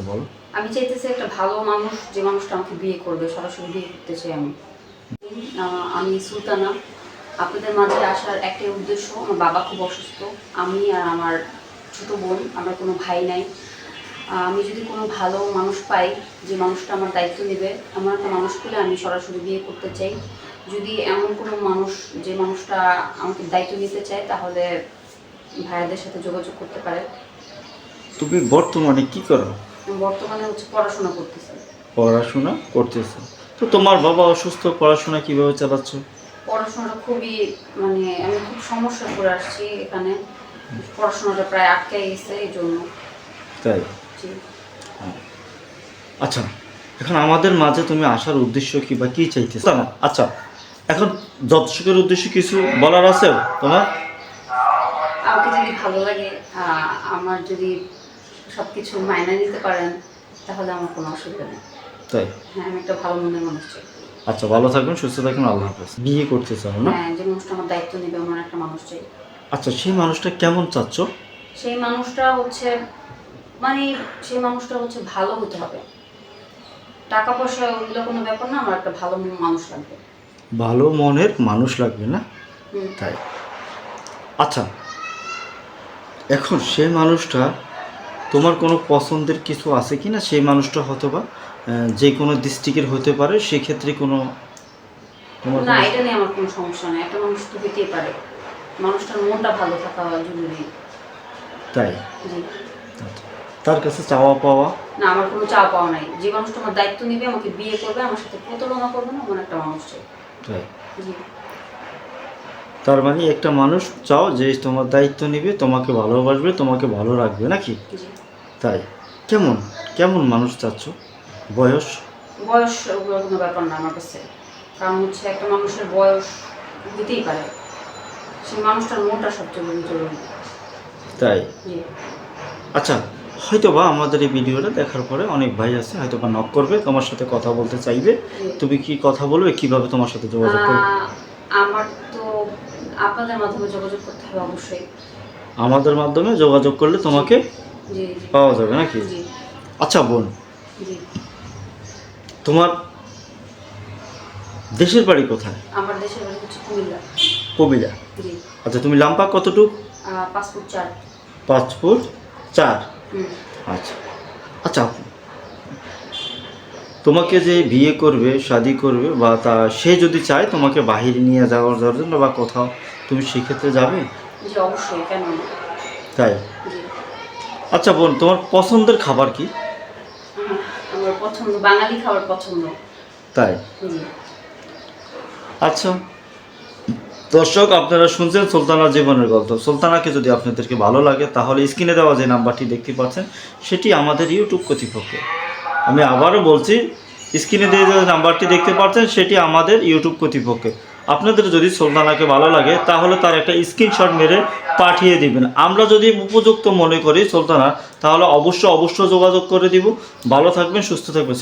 বল। আমি চাইতেছি একটা ভালো মানুষ, যে মানুষটা আমাকে বিয়ে করবে, সরাসরি বিয়ে করতে চাই আমি। আমি সুলতানা। আপনাদের মাঝে আসার একটাই উদ্দেশ্য, আমার বাবা খুব অসুস্থ, আমি আর আমার ছোট বোন, আমার কোনো ভাই নাই। আমি যদি কোনো ভালো মানুষ পাই, যে মানুষটা আমার দায়িত্ব নেবে, এমন একটা মানুষ পেলে আমি সরাসরি বিয়ে করতে চাই। যদি এমন কোনো মানুষ, যে মানুষটা আমাকে দায়িত্ব নিতে চায়, তাহলে ভাইয়াদের সাথে যোগাযোগ করতে পারে। তুমি বর্তমানে কি করো? বর্তমানে পড়াশোনা করতেছি। পড়াশোনা করতেছো? তো তোমার বাবা অসুস্থ, পড়াশোনা কিভাবে চালাচ্ছ? পড়াশোনাটা খুবই, মানে আমি খুব সমস্যায় পড়ে আসছি এখানে। পড়াশোনাটা প্রায় আটকে গেছে এই জন্য। তাই? জি। আচ্ছা, এখন আমাদের মাঝে তুমি আসার উদ্দেশ্য কি বা কি চাইতেছো না? আচ্ছা, এখন দর্শকের উদ্দেশ্যে কিছু বলার আছে তোমার? আমাকে যদি ভালো লাগে, আমার যদি সব কিছু মাইনা নিতে পারেন, তাহলে আমার কোনো অসুবিধা নেই। তাই? হ্যাঁ, আমি একটা ভালো মনের মানুষ চাই। আচ্ছা, ভালো থাকবেন, সুস্থ থাকবেন, আল্লাহ হাফেজ। বিয়ে করতে চাও না? হ্যাঁ, যে মানুষটা আমার দায়িত্ব নেবে, এমন একটা মানুষ চাই। আচ্ছা, সেই মানুষটা কেমন চাচ্ছ? সেই মানুষটা মানে সেই মানুষটা ভালো হতে হবে। টাকা পয়সা ওগুলো কোনো ব্যাপার না, আমার একটা ভালো মানুষ লাগবে। ভালো মনের মানুষ লাগবে না? হুম। তাই? আচ্ছা, এখন সেই মানুষটা তোমার কোনো পছন্দের কিছু আছে কি না? সেই মানুষটা হয়তো বা যে কোনো ডিস্ট্রিক্টের হতে পারে, সেক্ষেত্রে কোনো তোমার না, কোনো... এটা নিয়ে আমার কোনো সমস্যা নেই। একটা মানুষ তো হইতেই পারে। মানুষটার মনটা ভালো থাকা জরুরি। তাই? জি। আচ্ছা। তার কাছে চাওয়া পাওয়া? না, আমার কোনো চাওয়া পাওয়া নাই। যে মানুষটা আমার দায়িত্ব নিবে, আমাকে বিয়ে করবে, আমার সাথে প্রতারণা করবে না, এমন একটা মানুষ চাই। তাই? জি। তার মানে একটা মানুষ চাও যে তোমার দায়িত্ব নেবে, তোমাকে ভালোবাসবে, তোমাকে ভালো রাখবে, নাকি? জি। তাই? কেমন কেমন মানুষ চাচ্ছ? বয়স? বয়স ওগুলো কোনো ব্যাপার না আমার কাছে। কারণ একটা মানুষের বয়স হইতেই পারে। সেই মানুষটার মনটা সবচেয়ে জরুরি। তাই? জি। আচ্ছা, হয়তোবা আমাদের এই ভিডিওটা দেখার পরে অনেক ভাই আছে হয়তোবা নক করবে, তোমার সাথে কথা বলতে চাইবে। জি। তুমি কি কথা বলবে, কিভাবে তোমার সাথে যোগাযোগ করবে? আমার তো আপনাদের মাধ্যমে যোগাযোগ করতে হবে অবশ্যই। আমাদের মাধ্যমে যোগাযোগ করলে তোমাকে জি, জি। পাওয়া যাবে, নাকি? জি। আচ্ছা বোন, জি। তোমার দেশের বাড়ি কোথায়? আমার দেশের বাড়ি কুমিল্লা। কবিরা? জি। আচ্ছা, তুমি লাম্পা কতটুক? 5 ফুট 4। 5 ফুট 4? হুম। আচ্ছা। আচ্ছা, তোমাকে যে বিয়ে করবে, শাদি করবে, বা সে যদি চায় তোমাকে বাহিরে নিয়ে যাওয়ার জন্য বা কোথাও, তুমি সেক্ষেত্রে যাবে? জি, অবশ্যই, কেন না? তাই? জি। আচ্ছা বোন, তোমার পছন্দের খাবার কি? আমার পছন্দ বাঙালি খাবার পছন্দ। তাই? জি। আচ্ছা, দর্শক আপনারা শুনছেন সুলতানার জীবনের গল্প। সুলতানাকে যদি আপনাদেরকে ভালো লাগে, তাহলে স্ক্রিনে দেওয়া যে নাম্বারটি দেখতে পাচ্ছেন, সেটি আমাদের ইউটিউব কর্তৃপক্ষ। আমি আবারও বলছি, স্ক্রিনে দিয়ে যে নাম্বারটি দেখতে পাচ্ছেন, সেটি আমাদের ইউটিউব কর্তৃপক্ষে। আপনাদের যদি সুলতানাকে ভালো লাগে, তাহলে তার একটা স্ক্রিনশট মেরে পাঠিয়ে দিবেন। আমরা যদি উপযুক্ত মনে করি সুলতানা, তাহলে অবশ্যই যোগাযোগ করে দিব। ভালো থাকবেন, সুস্থ থাকবেন।